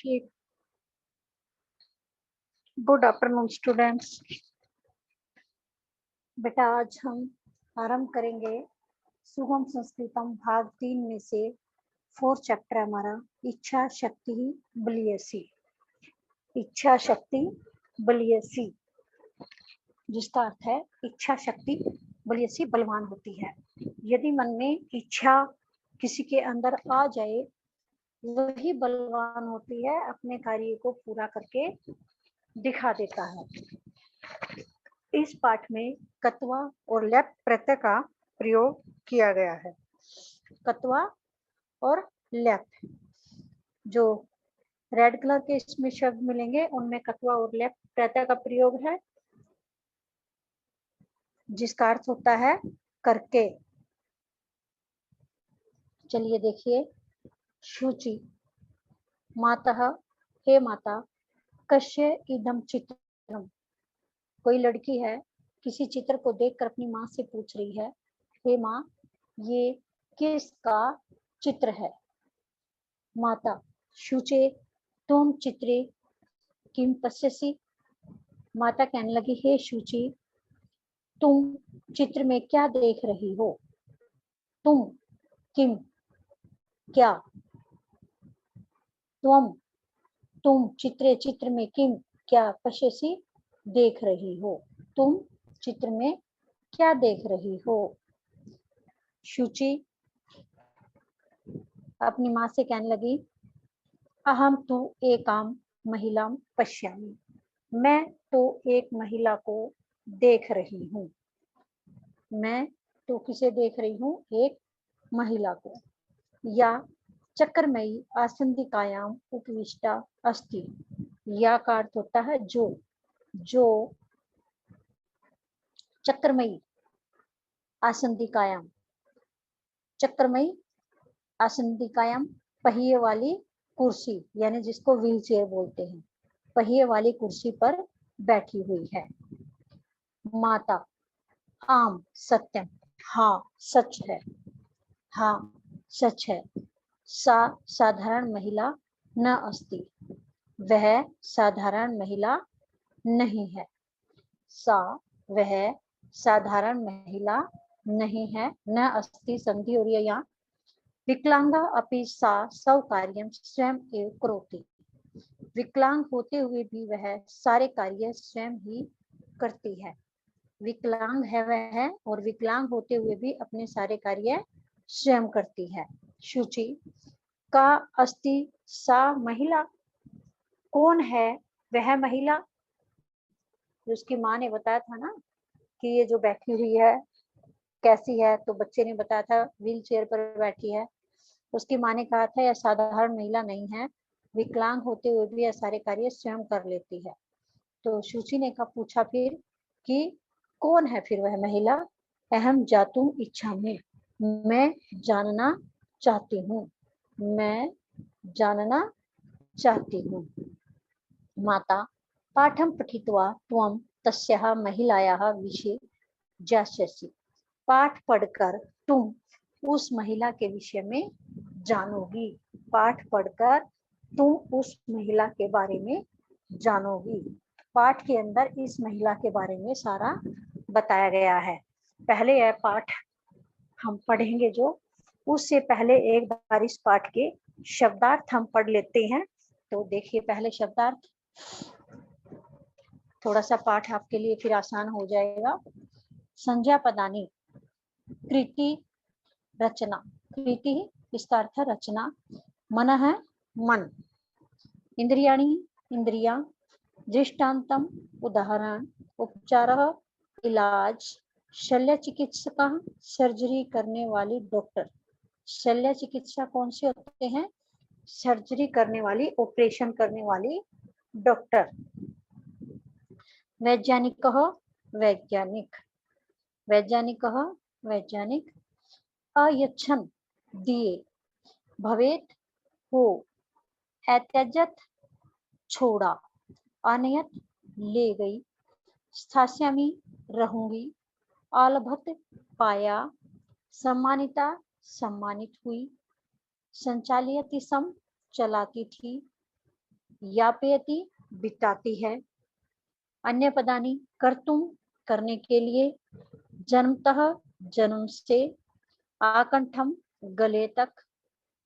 ठीक। Good afternoon students. बेटा आज हम आरंभ करेंगे सुगम संस्कृतम भाग 3 में से 4 चैप्टर हमारा इच्छा शक्ति बलियसी। इच्छा शक्ति बलियसी जिसका अर्थ है इच्छा शक्ति बलियसी बलवान होती है। यदि मन में इच्छा किसी के अंदर आ जाए वही बलवान होती है, अपने कार्य को पूरा करके दिखा देता है। इस पाठ में कत्वा और लेप प्रत्यय का प्रयोग किया गया है। कत्वा और लेप, जो रेड कलर के इसमें शब्द मिलेंगे उनमें कत्वा और लेप प्रत्यय का प्रयोग है, जिसका अर्थ होता है करके। चलिए देखिए। शुचि मातः, हे माता, कस्य इदम चित्रम। कोई लड़की है, किसी चित्र को देखकर अपनी माँ से पूछ रही है, हे माँ, ये किसका चित्र है? माता, शुचे तुम चित्रे किम पश्यसि। माता कहने लगी, हे शुचि, तुम चित्र में क्या देख रही हो? तुम, किम, क्या, तुम चित्रे, चित्र में, किम, क्या, पश्यसि, देख रही हो। तुम चित्र में क्या देख रही हो? शुचि अपनी माँ से कहने लगी, अहम तु एकाम महिलाम पश्यामि। मैं तो एक महिला को देख रही हूँ। मैं तो किसे देख रही हूँ? एक महिला को। या चक्रमयी आसंदिकायाम उपविष्टा अस्ति। या का अर्थ होता है जो चक्रमयी आसंदिकायाम, चक्रमयी आसंदिकायाम पहिए वाली कुर्सी, यानी जिसको व्हील चेयर बोलते हैं, पहिए वाली कुर्सी पर बैठी हुई है। माता, आम सत्यम, हाँ सच है, हाँ सच है। सा साधारण महिला न अस्ति, वह साधारण महिला नहीं है। सा वह साधारण महिला नहीं है। न अस्ति संधि और यहाँ विकलांगा अपि सा सब कार्यम स्वयं एव करोति। विकलांग होते हुए भी वह सारे कार्य स्वयं ही करती है। विकलांग है वह, और विकलांग होते हुए भी अपने सारे कार्य स्वयं करती है। शुचि का अस्ति सा महिला, कौन है वह महिला? उसकी माँ ने बताया था ना कि ये जो बैठी हुई है कैसी है, तो बच्चे ने बताया था व्हील चेयर पर बैठी है। उसकी माँ ने कहा था यह साधारण महिला नहीं है, विकलांग होते हुए भी यह सारे कार्य स्वयं कर लेती है। तो शुचि ने कहा, पूछा फिर कि कौन है फिर वह महिला? अहम जातुम इच्छामि, मैं जानना चाहती हूँ, मैं जानना चाहती हूँ। माता, पाठम पठित्वा त्वं तस्याः महिलायाः विषये ज्ञास्यसि। पाठ पढ़कर तुम उस महिला के विषय में जानोगी। पाठ पढ़कर तुम उस महिला के बारे में जानोगी। पाठ के अंदर इस महिला के बारे में सारा बताया गया है। पहले यह पाठ हम पढ़ेंगे, जो उससे पहले एक बार इस पाठ के शब्दार्थ हम पढ़ लेते हैं। तो देखिए पहले शब्दार्थ, थोड़ा सा पाठ आपके लिए फिर आसान हो जाएगा। संज्ञा पदानी, कृति, रचना। कृति इसका अर्थ है रचना। मन है मन। इंद्रियाणि इंद्रिया। दृष्टांतम उदाहरण। उपचारः इलाज। शल्य चिकित्सका सर्जरी करने वाली डॉक्टर। शल्य चिकित्सा कौन से होते हैं? सर्जरी करने वाली, ऑपरेशन करने वाली डॉक्टर। वैज्ञानिक, वैज्ञानिक। वैज्ञानिक, वैज्ञानिक। अयच्छन दिए। भवेत हो। एत्यजत छोड़ा। अनयत ले गई। स्थास्यामि रहूंगी। अलभत पाया। सम्मानिता सम्मानित हुई। संचालयति सम चलाती थी। यापयति बिताती है। अन्य पदानि कर्तुम करने के लिए, जन्मतः जन्म से, आकंठम गले तक,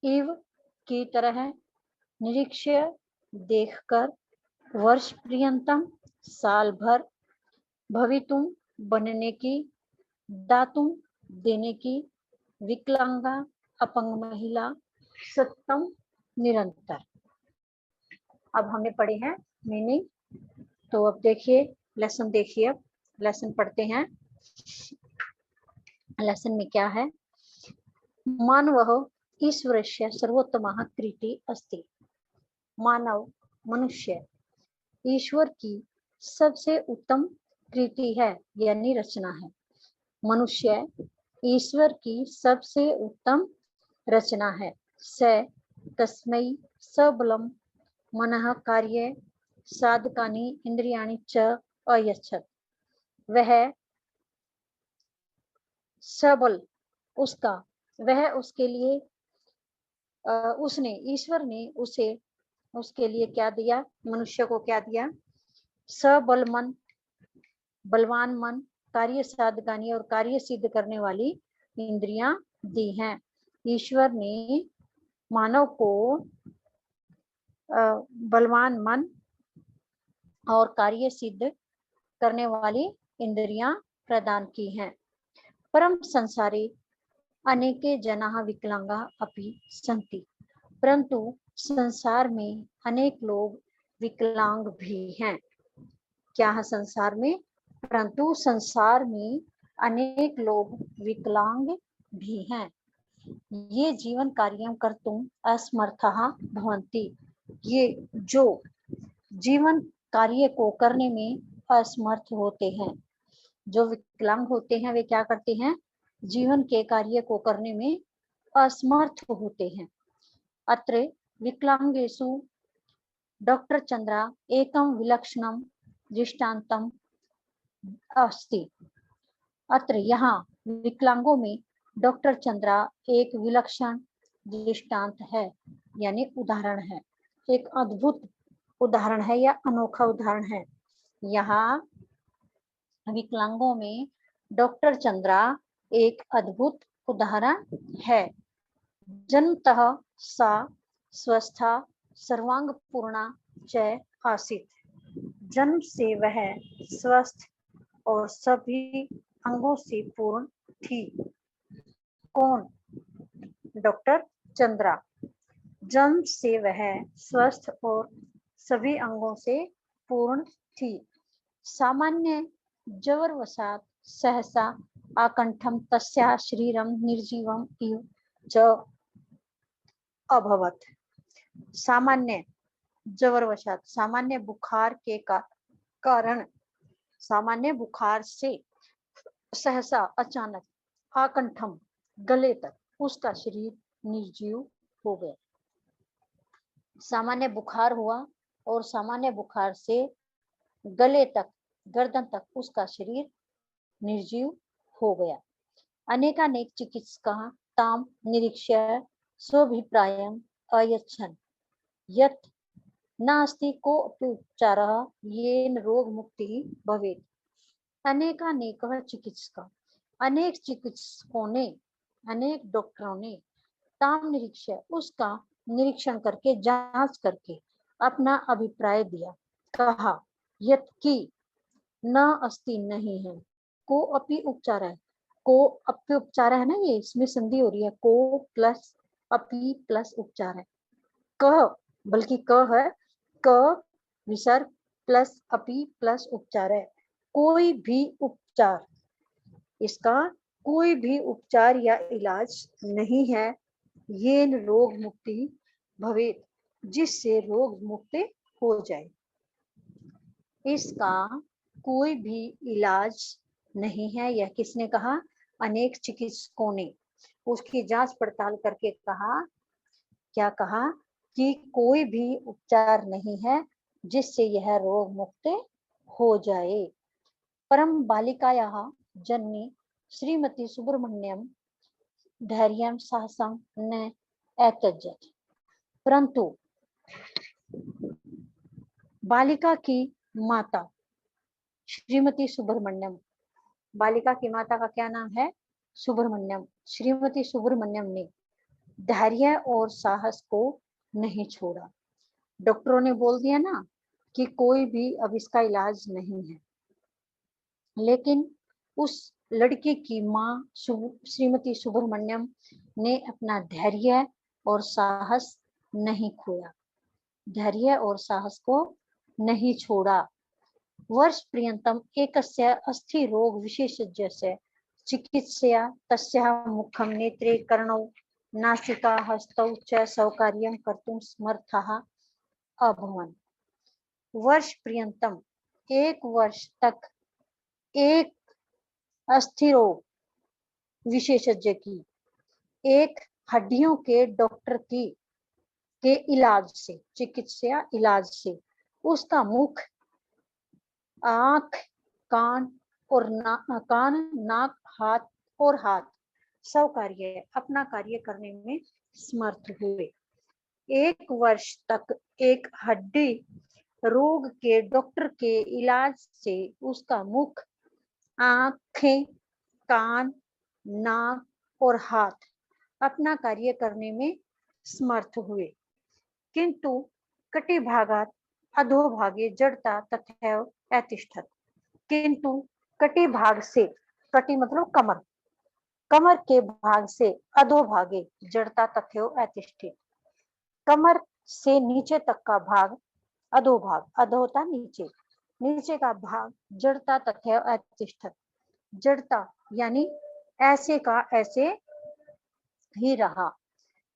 इव की तरह, निरीक्ष्य देखकर, वर्ष पर्यंतम साल भर, भवितुम बनने की, दातुम देने की, विकलांगा अपंग महिला, सत्तम निरंतर। अब हमने पढ़े हैं मीनिंग, तो अब देखिए लेसन, देखिए अब लेसन पढ़ते हैं। लेसन में क्या है? मानवः ईश्वरस्य सर्वोत्तमः कृति अस्ति। मानव, मनुष्य ईश्वर की सबसे उत्तम कृति है, यानी रचना है। मनुष्य ईश्वर की सबसे उत्तम रचना है। स तस्मै सबलम मनः कार्ये साधकानि इंद्रियाणि च अयच्छत्। वह सबल, उसका, वह उसके लिए, उसने, ईश्वर ने उसे, उसके लिए क्या दिया? मनुष्य को क्या दिया? सबल मन, बलवान मन, कार्य साधकानी और कार्य सिद्ध करने वाली इंद्रियां दी हैं। ईश्वर ने मानव को बलवान मन और कार्य सिद्ध करने वाली इंद्रियां प्रदान की हैं। परम संसारे अनेके जनाः विकलांगा अपि सन्ति। परंतु संसार में अनेक लोग विकलांग भी हैं। क्या है संसार में? परंतु संसार में अनेक लोग विकलांग भी हैं। ये जीवन कार्यं कर्तुम् असमर्थः भवन्ति। ये जो जीवन कार्य को करने में असमर्थ होते हैं, जो विकलांग होते हैं, वे क्या करते हैं? जीवन के कार्य को करने में असमर्थ होते हैं। अत्र विकलांगेषु डॉक्टर चंद्रा एकम विलक्षणम दृष्टान्तम अस्ति। अत्र यहाँ विकलांगों में डॉक्टर चंद्रा एक विलक्षण दृष्टांत है, यानी उदाहरण है, एक अद्भुत उदाहरण है या अनोखा उदाहरण है। यहाँ विकलांगों में डॉक्टर चंद्रा एक अद्भुत उदाहरण है। जन्मतः सा स्वस्था सर्वांग पूर्णा च आसीत्। जन्म से वह स्वस्थ और सभी अंगों से पूर्ण थी। कौन? डॉक्टर चंद्रा। जन्म से वह स्वस्थ और सभी अंगों से पूर्ण थी। सामान्य जवरवशात् सहसा आकंठम तस्या शरीरम निर्जीवम इव च अभवत्। सामान्य जवरवशात्, सामान्य बुखार के कारण, सामान्य बुखार से, सहसा अचानक, आकंठम गले तक, उसका शरीर निर्जीव हो गया। सामान्य बुखार हुआ और सामान्य बुखार से गले तक, गर्दन तक उसका शरीर निर्जीव हो गया। अनेकानेक चिकित्सकाः ताम निरीक्ष्य स्वाभिप्रायम् अयच्छन् यत् नास्ति कोऽपि उपचारः येन रोग मुक्ति भवेत्। अनेकानेक चिकित्सक, अनेक चिकित्सकों ने, अनेक डॉक्टरों ने ताम निरीक्ष्य, उसका निरीक्षण करके, जांच करके अपना अभिप्राय दिया, कहा यत् की न अस्ति नहीं है, को अपि उपचार है, को अपि उपचार है ना, ये इसमें संधि हो रही है, को प्लस अपि प्लस उपचार है। कह, बल्कि क है, क विसर्ग प्लस अपि प्लस उपचार है। कोई भी उपचार, इसका कोई भी उपचार या इलाज नहीं है। ये रोग मुक्ति भवेत्, जिससे रोग मुक्ति हो जाए। इसका कोई भी इलाज नहीं है। यह किसने कहा? अनेक चिकित्सकों ने उसकी जांच पड़ताल करके कहा, क्या कहा? कि कोई भी उपचार नहीं है जिससे यह रोग मुक्त हो जाए। परम बालिकायाः जननी श्रीमती सुब्रमण्यम धैर्यं साहसं न एत्यजत्। परंतु बालिका की माता श्रीमती सुब्रमण्यम, बालिका की माता का क्या नाम है? सुब्रमण्यम। श्रीमती सुब्रमण्यम ने धैर्य और साहस को नहीं छोड़ा। डॉक्टरों ने बोल दिया ना कि कोई भी अब इसका इलाज नहीं है, लेकिन उस लड़की की माँ श्रीमती सुब्रमण्यम ने अपना धैर्य और साहस नहीं खोया, धैर्य और साहस को नहीं छोड़ा। वर्ष पर्यन्तम एकस्य अस्थिरोग विशेषज्ञस्य चिकित्सया तस्याः मुखं, नेत्रे, कर्णौ, नासिका, हस्तौ च सौकार्यं कर्तुं समर्थाः अभवन्। वर्ष पर्यन्तम, एक वर्ष तक एक अस्थिरोग विशेषज्ञ की, एक हड्डियों के डॉक्टर की के इलाज से, चिकित्सा इलाज से उसका मुख, आंख, कान और कान, नाक, हाथ और हाथ सब कार्य अपना कार्य करने में समर्थ हुए। एक वर्ष तक एक हड्डी रोग के डॉक्टर के इलाज से उसका मुख, आंखें, कान, नाक और हाथ अपना कार्य करने में समर्थ हुए, किंतु कटिभागात् अधोभागे जड़ता तथैव अतिष्ठत्। किंतु कटिभाग से, कटि मतलब कमर, कमर के भाग से अधोभागे जड़ता तथैव अतिष्ठित, कमर से नीचे तक का भाग, अधोभाग, अधो होता नीचे, नीचे का भाग जड़ता तथैव अतिष्ठत्, जड़ता यानी ऐसे का ऐसे ही रहा,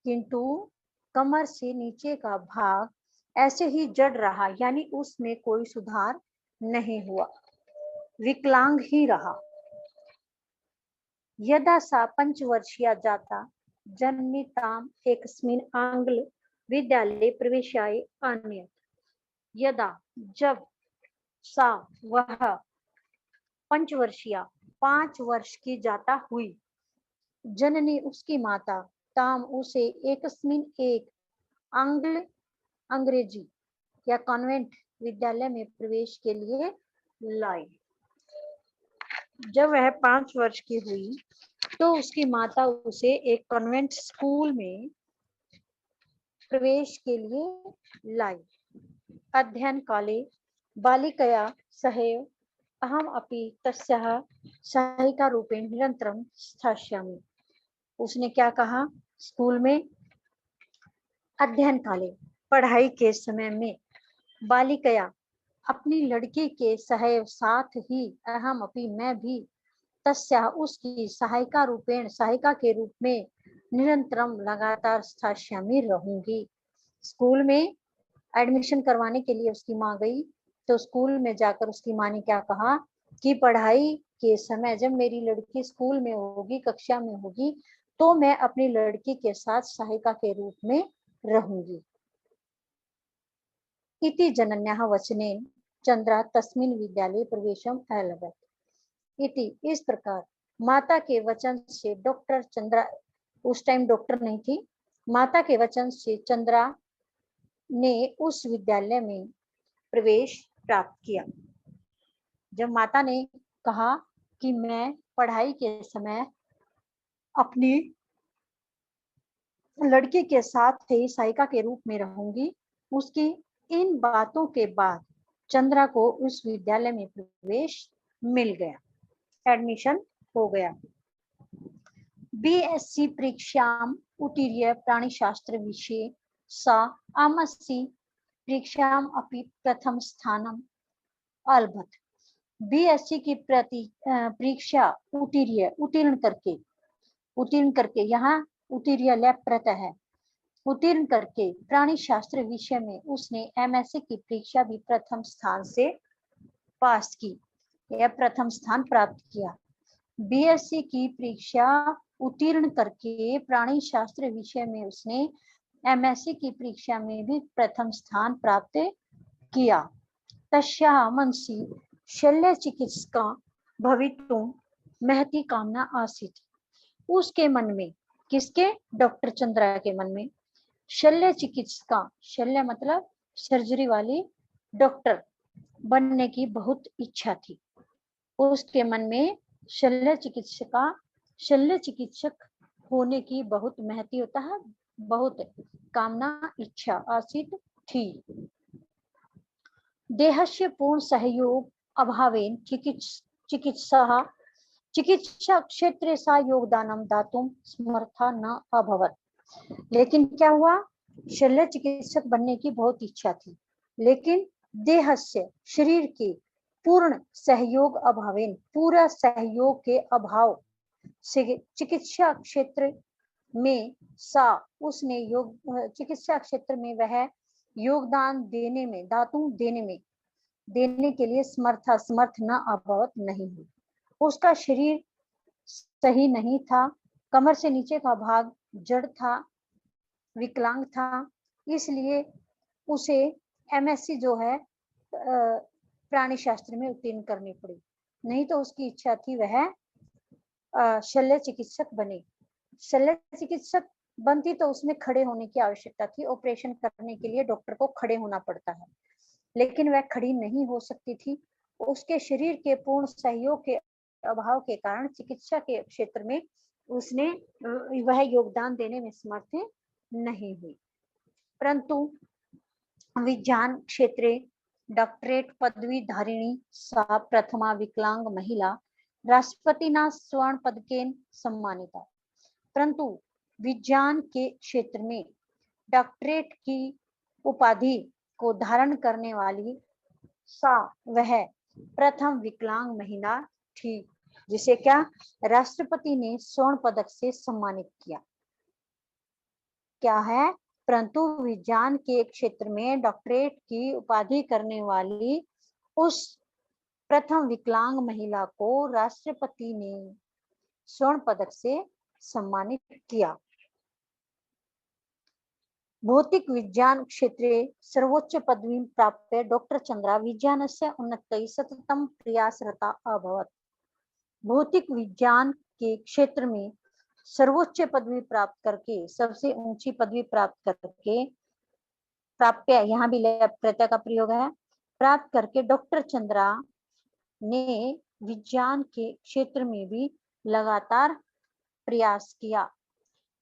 किंतु कमर से नीचे का भाग ऐसे ही जड़ रहा, यानी उसमें कोई सुधार नहीं हुआ, विकलांग ही रहा। यदा सा पंचवर्षीया जाता जन्मिताम एकस्मिन् आंग्ल विद्यालये प्रवेशाय आनयत्। यदा, जब, सा वह, पंचवर्षीया 5 वर्ष की जाता हुई, जननी उसकी माता, ताम उसे, एकस्मिन एक, आंग्ल अंग्रेजी या कॉन्वेंट विद्यालय में प्रवेश के लिए लाई। जब वह 5 वर्ष की हुई तो उसकी माता उसे एक कॉन्वेंट स्कूल में प्रवेश के लिए लाई। अध्ययन काले बालिकया सहैव अहम अपि तस्याः सहायिका रूपेण निरंतरम स्थास्यामि। उसने क्या कहा? स्कूल में अध्ययन काले, पढ़ाई के समय में, बालिकया अपनी लड़की के सहैव साथ ही, अहम अपि मैं भी, तस्या उसकी सहायिका रूपेण, सहायिका के रूप में, निरंतरम लगातार स्थास्यामि रहूंगी। स्कूल में एडमिशन करवाने के लिए उसकी माँ गई, तो स्कूल में जाकर उसकी माँ ने क्या कहा कि पढ़ाई के समय जब मेरी लड़की स्कूल में होगी, कक्षा में होगी, तो मैं अपनी लड़की के साथ सहायिका के रूप में रहूंगी। इति जनन्याः वचनेन चंद्रा तस्मिन् विद्यालये प्रवेशम अलभत। इति इस प्रकार माता के वचन से डॉक्टर चंद्रा, उस टाइम डॉक्टर नहीं थी, माता के वचन से चंद्रा ने उस विद्यालय में प्रवेश प्राप्त किया। जब माता ने कहा कि मैं पढ़ाई के समय अपनी लड़की के साथ ही सहायिका के रूप में रहूंगी, उसकी इन बातों के बाद चंद्रा को उस विद्यालय में प्रवेश मिल गया, एडमिशन हो गया। बीएससी परीक्षाम उत्तीर्य प्राणीशास्त्र विषये सा आमसी परीक्षाम अपि प्रथम स्थानम अलभत। बीएससी की परीक्षा उत्तीर्ण करके यहाँ उत्तीर्य लैप प्रत्यय है, उत्तीर्ण करके प्राणी शास्त्र विषय में उसने एमएससी की परीक्षा भी प्रथम स्थान से पास की या प्रथम स्थान प्राप्त किया। बीएससी की परीक्षा उत्तीर्ण करके प्राणी शास्त्र विषय में उसने एमएससी की परीक्षा में भी प्रथम स्थान प्राप्त किया। तस्याः मनसि शल्य चिकित्सका भवितुं महती कामना आसीत्। उसके मन में, किसके? डॉक्टर चंद्रा के मन में शल्य चिकित्सका, शल्य मतलब सर्जरी वाली डॉक्टर बनने की बहुत इच्छा थी। उसके मन में शल्य चिकित्सक होने की बहुत महती होता है, बहुत कामना इच्छा आसित थी। देहस्य पूर्ण सहयोग अभावेन चिकित्सा क्षेत्रे सा योगदानम दातुम समर्था न अभवत। लेकिन क्या हुआ, शल्य चिकित्सक बनने की बहुत इच्छा थी, लेकिन देहस्य शरीर के पूर्ण सहयोग अभावेन, पूरा सहयोग के अभाव से चिकित्सा क्षेत्र में उसने चिकित्सा क्षेत्र में वह योगदान देने में, दातुम देने के लिए समर्थ न अभवत नहीं हुई। उसका शरीर सही नहीं था, कमर से नीचे का भाग जड़ था, विकलांग था, इसलिए उसे एमएससी जो है प्राणी शास्त्र में उत्तीर्ण करनी पड़ी। नहीं तो उसकी इच्छा थी वह शल्य चिकित्सक बने। शल्य चिकित्सक बनती तो उसमें खड़े होने की आवश्यकता थी, ऑपरेशन करने के लिए डॉक्टर को खड़े होना पड़ता है, लेकिन वह खड़ी नहीं हो सकती थी। उसके शरीर के पूर्ण सहयोग के अभाव के कारण चिकित्सा के क्षेत्र में उसने वह योगदान देने में समर्थ नहीं हुई। परंतु विज्ञान क्षेत्रे डॉक्टरेट पदवी धारिणी सा प्रथमा विकलांग महिला राष्ट्रपतिना स्वर्ण पदकेन सम्मानिता। परंतु विज्ञान के क्षेत्र में डॉक्टरेट की उपाधि को धारण करने वाली वह प्रथम विकलांग महिला थी, जिसे क्या राष्ट्रपति ने स्वर्ण पदक से सम्मानित किया। क्या है, परंतु विज्ञान के क्षेत्र में डॉक्टरेट की उपाधि करने वाली उस प्रथम विकलांग महिला को राष्ट्रपति ने स्वर्ण पदक से सम्मानित किया। भौतिक विज्ञान क्षेत्रे सर्वोच्च पदवी प्राप्त डॉक्टर चंद्रा विज्ञानस्य उन्नत्यै सततं प्रयासरता अभवत्। भौतिक विज्ञान के क्षेत्र में सर्वोच्च पदवी प्राप्त करके, सबसे ऊंची पदवी प्राप्त करके, प्राप्य यहाँ भी प्रत्यय का प्रयोग है, प्राप्त करके डॉक्टर चंद्रा ने विज्ञान के क्षेत्र में भी लगातार प्रयास किया,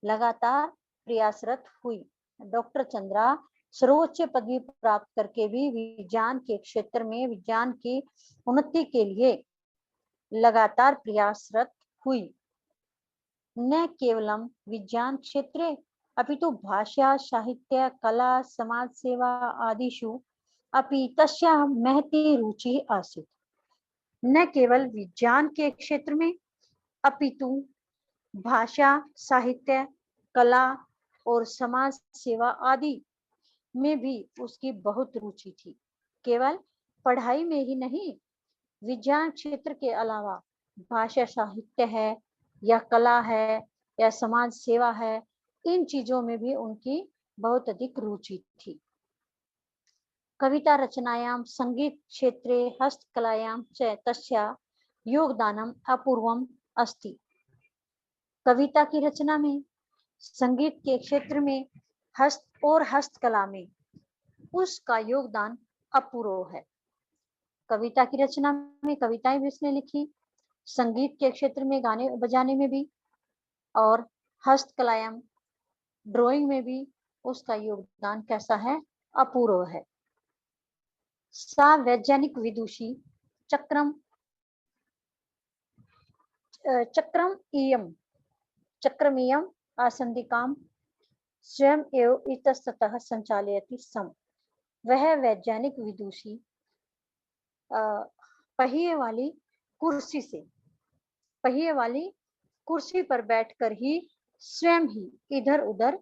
लगातार प्रयासरत हुई। डॉक्टर चंद्रा सर्वोच्च पदवी प्राप्त करके भी विज्ञान के क्षेत्र में विज्ञान की उन्नति के लिए लगातार प्रयासरत हुई। न केवलम विज्ञान क्षेत्रे अपितु भाषा साहित्य कला समाज सेवा आदिषु अपि तस्याः महती रुचि आसीत्। न केवल विज्ञान के क्षेत्र में अपितु भाषा साहित्य कला और समाज सेवा आदि में भी उसकी बहुत रुचि थी। केवल पढ़ाई में ही नहीं, विज्ञान क्षेत्र के अलावा भाषा साहित्य है या कला है या समाज सेवा है, इन चीजों में भी उनकी बहुत अधिक रुचि थी। कविता रचनायां संगीत क्षेत्रे हस्तकलायां च तस्या योगदानम अपूर्वम अस्ति। कविता की रचना में, संगीत के क्षेत्र में, हस्तकला में उसका योगदान अपूर्व है। कविता की रचना में कविताएं भी उसने लिखी, संगीत के क्षेत्र में गाने बजाने में भी, और हस्तकलायां ड्राइंग में भी उसका योगदान कैसा है, अपूर्व है। सा वैज्ञानिक विदुषी चक्रमेयं आसंदिकां स्वयं एव इतस्ततः संचालयति स्म। वह वैज्ञानिक विदुषी पहिए वाली कुर्सी पर बैठकर ही स्वयं ही इधर उधर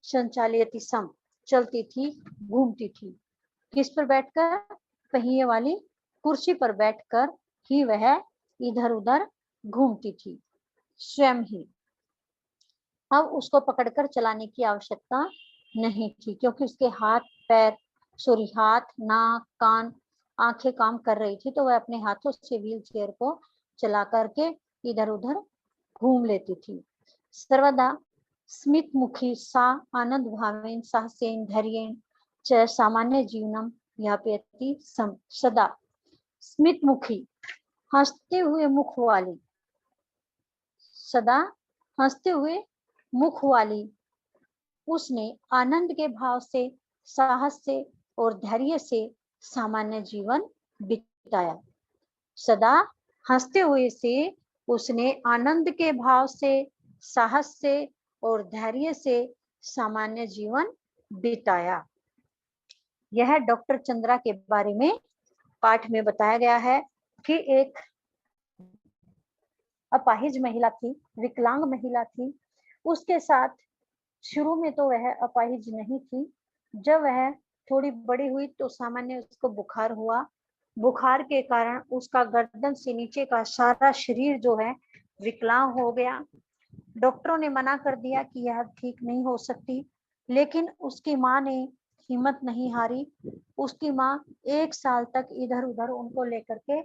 संचालयति स्म, चलती थी, घूमती थी। किस पर बैठकर? पहिए वाली कुर्सी पर बैठकर ही वह इधर उधर घूमती थी, स्वयं ही। अब उसको पकड़कर चलाने की आवश्यकता नहीं थी, क्योंकि उसके हाथ, नाक, कान, आंखें काम कर रही थी, तो वह अपने हाथों से व्हील चेयर को चला करके इधर उधर घूम लेती थी। सर्वदा स्मित मुखी सा आनंद भावेन साहसेन धैर्येण च सामान्य जीवनम यहाँ पे अति सम। सदा स्मित मुखी, हंसते हुए मुख वाली, सदा हंसते हुए मुख वाली, उसने आनंद के भाव से, साहस से और धैर्य से सामान्य जीवन बिताया। सदा हंसते हुए से उसने आनंद के भाव से, साहस से और धैर्य से सामान्य जीवन बिताया। यह डॉक्टर चंद्रा के बारे में पाठ में बताया गया है कि एक अपाहिज महिला थी, विकलांग महिला थी। उसके साथ शुरू में तो वह अपाहिज नहीं थी। जब वह थोड़ी बड़ी हुई तो सामान्य उसको बुखार हुआ। बुखार के कारण उसका गर्दन से नीचे का सारा शरीर जो है विकलांग हो गया। डॉक्टरों ने मना कर दिया कि यह ठीक नहीं हो सकती, लेकिन उसकी माँ ने हिम्मत नहीं हारी। उसकी माँ 1 साल तक इधर उधर उनको लेकर के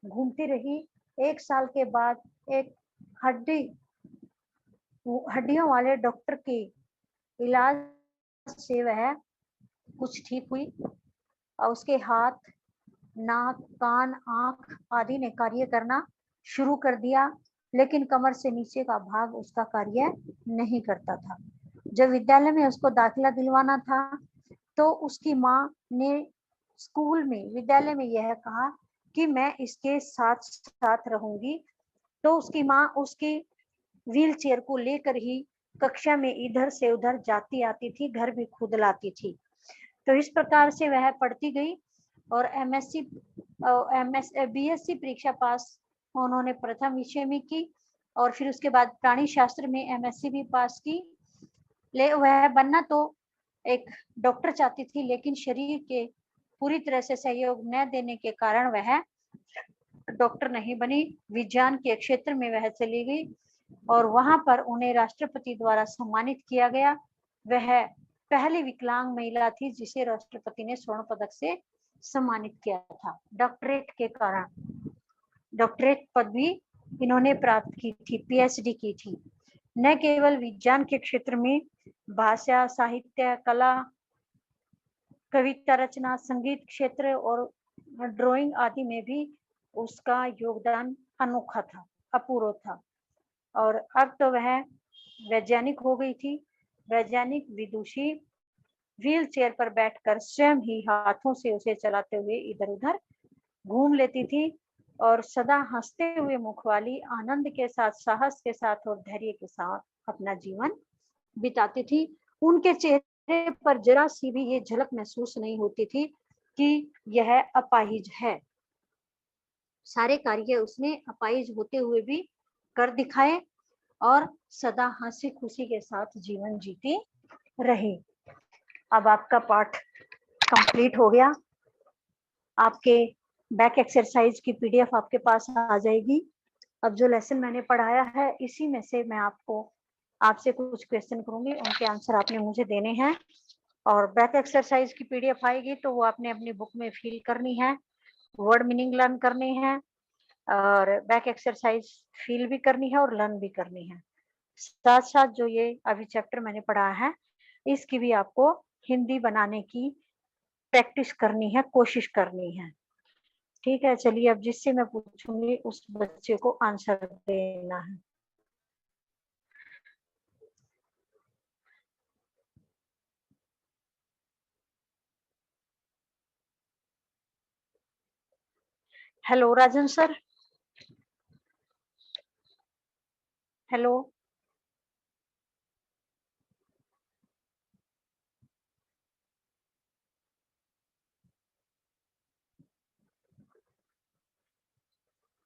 घूमती रही। 1 साल के बाद एक हड्डियों वाले डॉक्टर के इलाज से वह कुछ ठीक हुई और उसके हाथ, नाक, कान, आंख आदि ने कार्य करना शुरू कर दिया, लेकिन कमर से नीचे का भाग उसका कार्य नहीं करता था। जब विद्यालय में उसको दाखिला दिलवाना था तो उसकी माँ ने स्कूल में, विद्यालय में यह कहा कि मैं इसके साथ साथ रहूंगी। तो उसकी माँ उसकी व्हील चेयर को लेकर ही कक्षा में इधर से उधर जाती आती थी, घर भी खुद लाती थी। तो इस प्रकार से वह पढ़ती गई और बीएससी परीक्षा पास उन्होंने प्रथम विषय में की और फिर उसके बाद प्राणी शास्त्र में एमएससी भी पास की। ले वह बनना तो एक डॉक्टर चाहती थी, लेकिन शरीर के पूरी तरह से सहयोग न देने के कारण वह डॉक्टर नहीं बनी। विज्ञान के क्षेत्र में वह चली गई और वहां पर उन्हें राष्ट्रपति द्वारा सम्मानित किया गया। वह पहली विकलांग महिला थी जिसे राष्ट्रपति ने स्वर्ण पदक से सम्मानित किया था। डॉक्टरेट के कारण, डॉक्टरेट पदवी इन्होंने प्राप्त की थी, पीएचडी की थी। न केवल विज्ञान के क्षेत्र में, भाषा, साहित्य, कला, कविता रचना, संगीत क्षेत्र और ड्राइंग आदि में भी उसका योगदान अनोखा था, अपूर्व था। और अब तो वह वैज्ञानिक हो गई थी। वैज्ञानिक विदुषी व्हील चेयर पर बैठकर स्वयं ही हाथों से उसे चलाते हुए इधर उधर घूम लेती थी और सदा हंसते हुए मुख वाली, आनंद के साथ, साहस के साथ और धैर्य के साथ अपना जीवन बिताती थी। उनके चेहरे पर जरा सी भी ये झलक महसूस नहीं होती थी कि यह अपाहिज है। सारे कार्य उसने अपाहिज होते हुए भी कर दिखाए और सदा हंसी खुशी के साथ जीवन जीती रही। अब आपका पाठ कंप्लीट हो गया। आपके बैक एक्सरसाइज की पीडीएफ आपके पास आ जाएगी। अब जो लेसन मैंने पढ़ाया है इसी में से मैं आपसे कुछ क्वेश्चन करूंगी, उनके आंसर आपने मुझे देने हैं और बैक एक्सरसाइज की पीडीएफ आएगी तो वो आपने अपनी बुक में फिल करनी है, वर्ड मीनिंग लर्न करनी है और बैक एक्सरसाइज फील भी करनी है और लर्न भी करनी है। साथ साथ जो ये अभी चैप्टर मैंने पढ़ा है इसकी भी आपको हिंदी बनाने की प्रैक्टिस करनी है, कोशिश करनी है। ठीक है, चलिए अब जिससे मैं पूछूंगी उस बच्चे को आंसर देना है। हेलो राजन सर। हेलो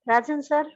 राजन सर।